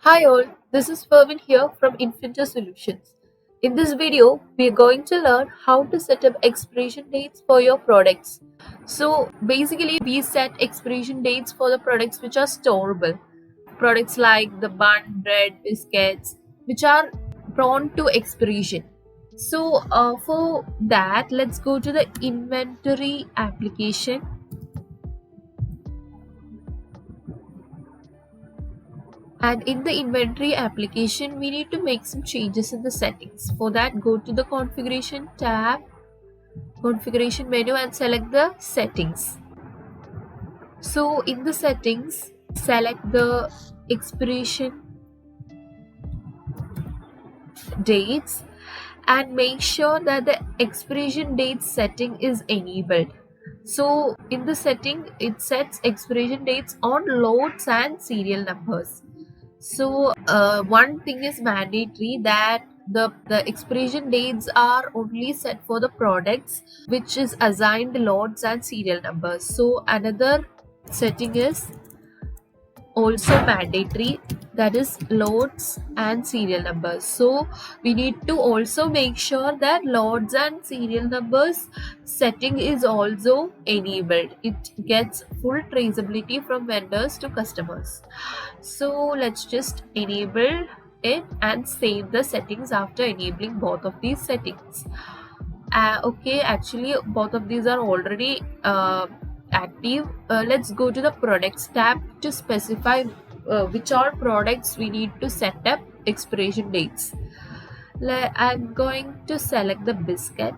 Hi all, this is Fervin here from Infinity Solutions. In this video, we are going to learn how to set up expiration dates for your products. So basically, we set expiration dates for the products which are storable. Products like the bun, bread, biscuits, which are prone to expiration. So for that, let's go to the inventory application. And in the inventory application, we need to make some changes in the settings. For that, go to the configuration tab, configuration menu, and select the settings. So in the settings, select the expiration dates and make sure that the expiration date setting is enabled. So in the setting, it sets expiration dates on loads and serial numbers. So one thing is mandatory that the expiration dates are only set for the products which is assigned lots and serial numbers. So another setting is also mandatory, that is loads and serial numbers. So we need to also make sure that loads and serial numbers setting is also enabled. It gets full traceability from vendors to customers. So let's just enable it and save the settings after enabling both of these settings. Okay, actually both of these are already active. Let's go to the products tab to specify which all products we need to set up expiration dates. I'm going to select the biscuit.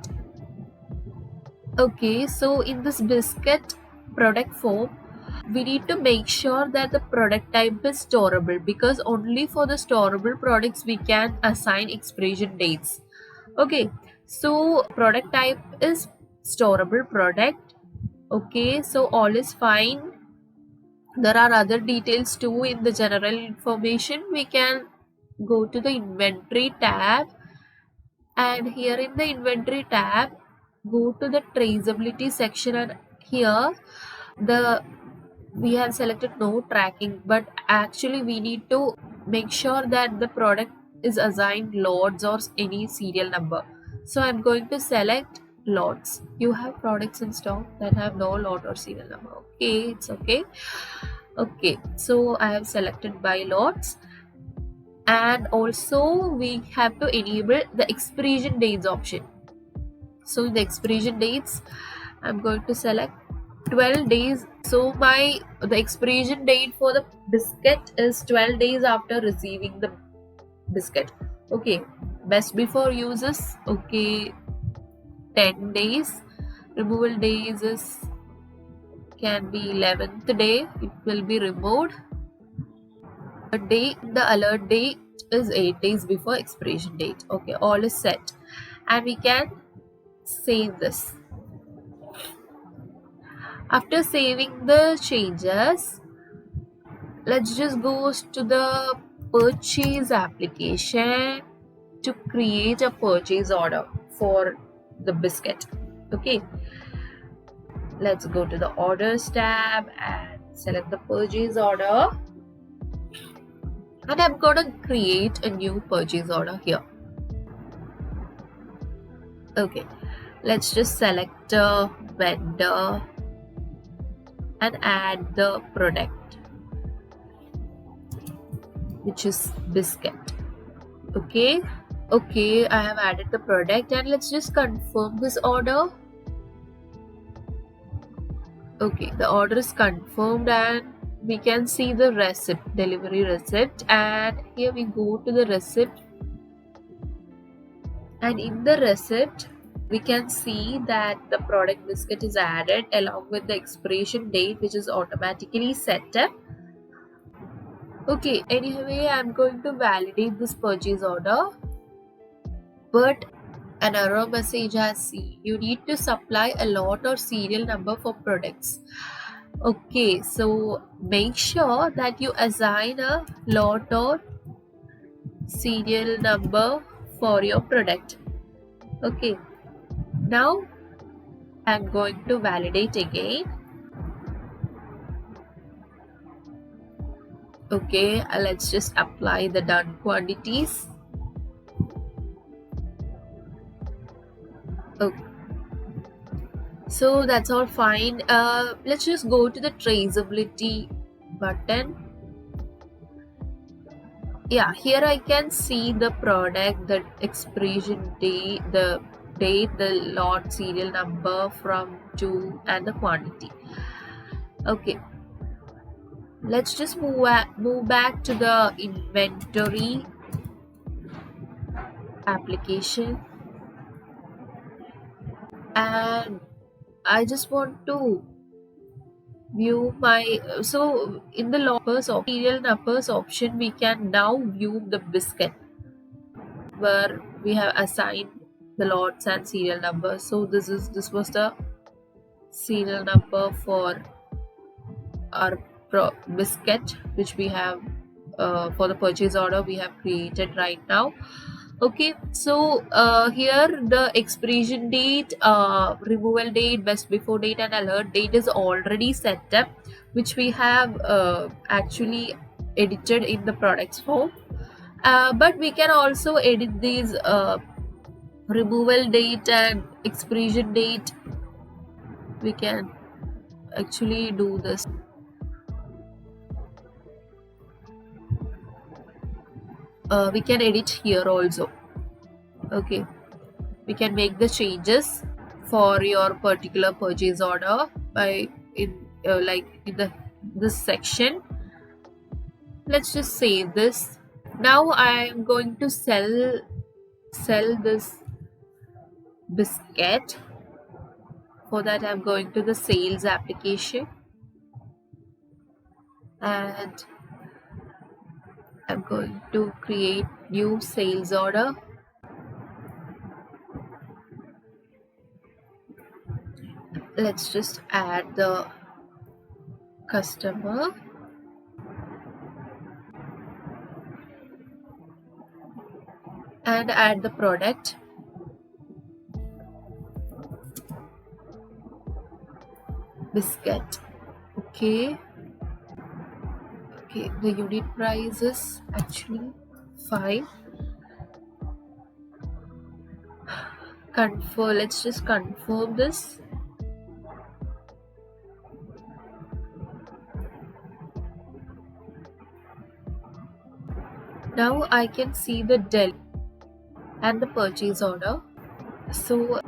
Okay, so in this biscuit product form, we need to make sure that the product type is storable, because only for the storable products we can assign expiration dates. Okay, so product type is storable product. Okay, so all is fine. There are other details too in the general information. We can go to the inventory tab, and here in the inventory tab, go to the traceability section, and here the we have selected no tracking, but actually we need to make sure that the product is assigned lots or any serial number. So I'm going to select lots. You have products in stock that have no lot or serial number. Okay, it's okay. Okay, so I have selected by lots, and also we have to enable the expiration dates option. So in the expiration dates, I'm going to select 12 days. So the expiration date for the biscuit is 12 days after receiving the biscuit. Okay, best before uses, okay, 10 days. Removal days is can be 11th day, it will be removed. The alert date is 8 days before expiration date. Okay, all is set, and we can save this. After saving the changes, let's just go to the purchase application to create a purchase order for the biscuit. Okay, let's go to the orders tab and select the purchase order, and I'm going to create a new purchase order here. Okay, let's just select a vendor and add the product, which is biscuit. Okay, I have added the product, and let's just confirm this order. Okay, the order is confirmed, and we can see the receipt, delivery receipt, and here we go to the receipt, and in the receipt we can see that the product biscuit is added along with the expiration date, which is automatically set up. Okay, anyway, I'm going to validate this purchase order, but an error message has seen. You need to supply a lot or serial number for products. Okay, so make sure that you assign a lot or serial number for your product. Okay, now I'm going to validate again. Okay, let's just apply the done quantities. Okay, so that's all fine. Let's just go to the traceability button. Yeah, here I can see the product, the expiration date, the lot, serial number from to, and the quantity. Okay, let's just move back to the inventory application, and I just want to view my so in the numbers of serial numbers option we can now view the biscuit where we have assigned the lots and serial numbers. So this was the serial number for our biscuit which we have for the purchase order we have created right now. Okay, so here the expiration date, removal date, best before date, and alert date is already set up, which we have actually edited in the products form. But we can also edit these removal date and expiration date. We can actually do this. We can edit here also. Okay, we can make the changes for your particular purchase order by in like in the this section. Let's just save this. Now I am going to sell this biscuit. For that I'm going to the sales application and I'm going to create new sales order. Let's just add the customer and add the product. Biscuit. Okay, the unit price is actually 5. Confirm. Let's just confirm this. Now I can see the delivery and the purchase order. So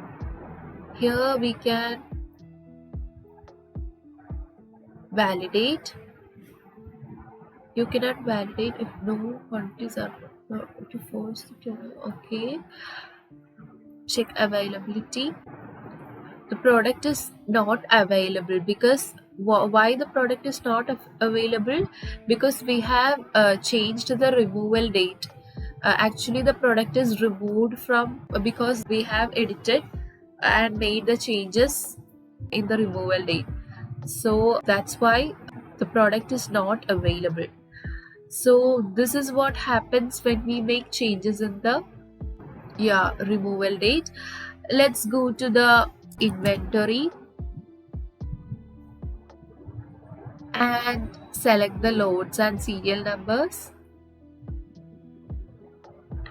here we can validate. You cannot validate if no quantities are to force. Okay, check availability. The product is not available because why the product is not available, because we have changed the removal date. Actually the product is removed from because we have edited and made the changes in the removal date, so that's why the product is not available. So this is what happens when we make changes in the removal date. Let's go to the inventory and select the loads and serial numbers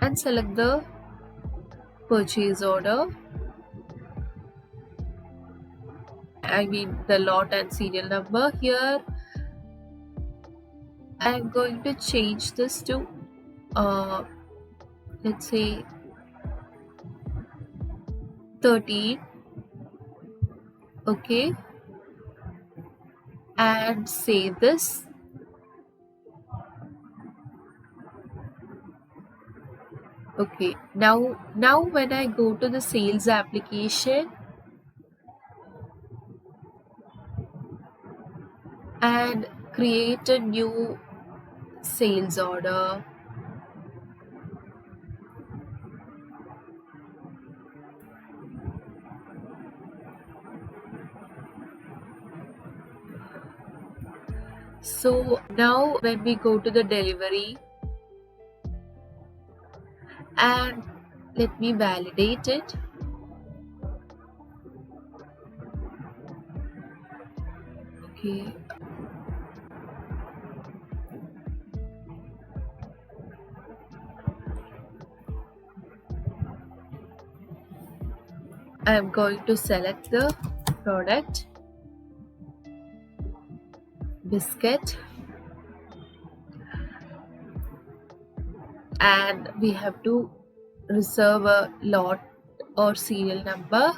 and select the purchase order, I mean the lot and serial number. Here I'm going to change this to let's say 13. Okay, and save this. Okay, now when I go to the sales application and create a new sales order, so now when we go to the delivery and let me validate it. Okay, I am going to select the product biscuit, and we have to reserve a lot or serial number.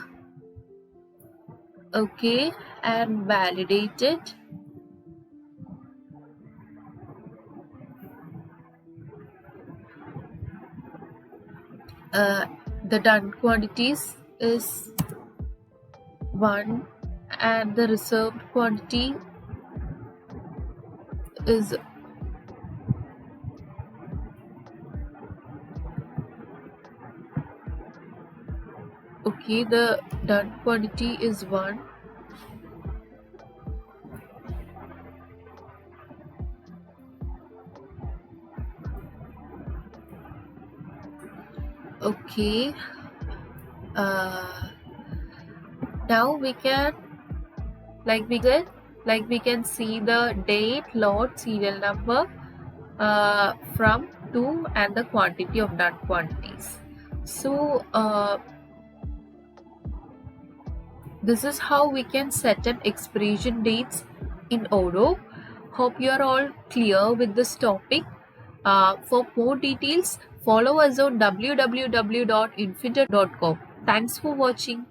Okay, and validate it. The done quantities is 1 and the reserved quantity is okay, the done quantity is 1. Okay, now we can we can see the date, lot, serial number from 2 and the quantity of done quantities. So this is how we can set up expiration dates in Odoo. Hope you are all clear with this topic. For more details, follow us on www.infinite.com. Thanks for watching.